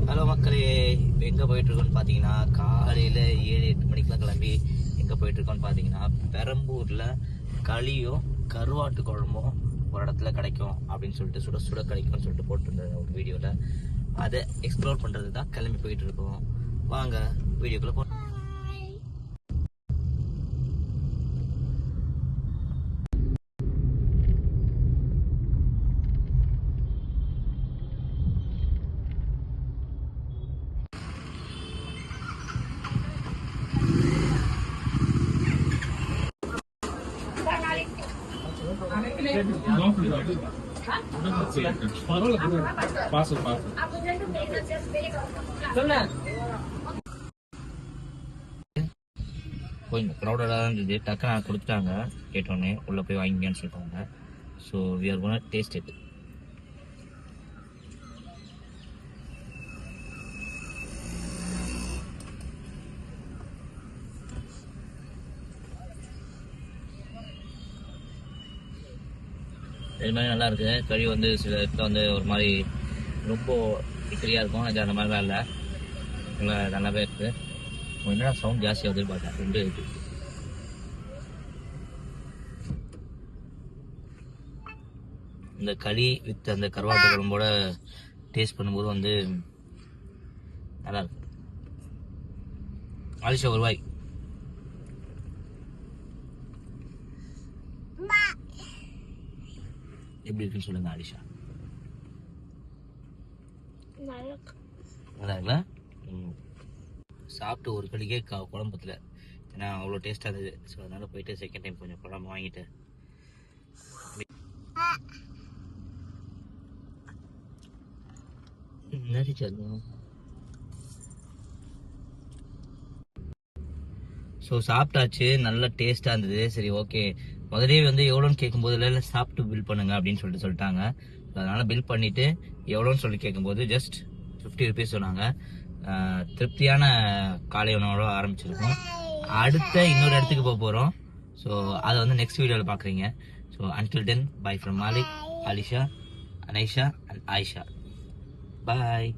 Hello மக்களே, இப்போ எங்கே போயிட்டுருக்கோன்னு பார்த்தீங்கன்னா காலையில் 7-8 மணிக்கெலாம் கிளம்பி எங்கே போயிட்டுருக்கோன்னு பார்த்தீங்கன்னா பெரம்பூரில் களியும் கருவாட்டு குழம்பும் ஒரு இடத்துல கிடைக்கும் அப்படின்னு சொல்லிட்டு சுட சுட கிடைக்கும்னு சொல்லிட்டு போட்டிருந்தேன் ஒரு வீடியோவில். அதை எக்ஸ்ப்ளோர் பண்ணுறது தான் கிளம்பி போயிட்டுருக்கோம். வாங்க வீடியோக்குள்ளே போ. கொஞ்சம் க்ரௌடடாக தான் இருந்தது. டக்குன்னு நான் கொடுத்துட்டாங்க. கேட்டோன்னே உள்ளே போய் வாங்கிக்கன்னு சொல்லிட்டாங்க. So we are gonna taste it. இது மாதிரி நல்லா இருக்கு. கறி வந்து சில இடத்துல வந்து ஒரு மாதிரி ரொம்ப இக்கரியாக இருக்கும். அது அந்த மாதிரிலாம் இல்லை, நல்லா நல்லாவே இருக்குது. என்னடா சவுண்ட் ஜாஸ்தியாக வந்து பார்த்தேன். ரெண்டு இருக்கு. இந்த களி வித் அந்த கருவாட்டு குழம்போட டேஸ்ட் பண்ணும்போது வந்து நல்லா இருக்கு. ஆலிஷா ஒரு வாய் எப்படி இருக்குன்னு சொல்லுங்க ஆலிஷா. நல்லா இருக்குல்ல? சாப்பிட்டு ஒரு களிக்கே குழம்புல, ஏன்னா அவ்வளோ டேஸ்டாக இருந்தது. ஸோ அதனால போயிட்டு செகண்ட் டைம் கொஞ்சம் குழம்பு வாங்கிட்டு ஸோ சாப்பிட்டாச்சு. நல்ல டேஸ்ட்டாக இருந்தது. சரி ஓகே, முதலே வந்து எவ்வளோன்னு கேட்கும்போது இல்லை சாப்பிட்டு பில் பண்ணுங்க அப்படின்னு சொல்லிட்டாங்க. அதனால பில் பண்ணிட்டு எவ்வளோன்னு சொல்லி கேட்கும்போது ஜஸ்ட் 50 rupees சொன்னாங்க. திருப்தியான காலை உணவோட ஆரம்பிச்சிருக்கோம். அடுத்த இன்னொரு இடத்துக்கு போக போகிறோம். ஸோ அதை வந்து நெக்ஸ்ட் வீடியோவில் பார்க்குறீங்க. So until then, bye from Malik, Alisha, Anaisha and Ayesha. Bye.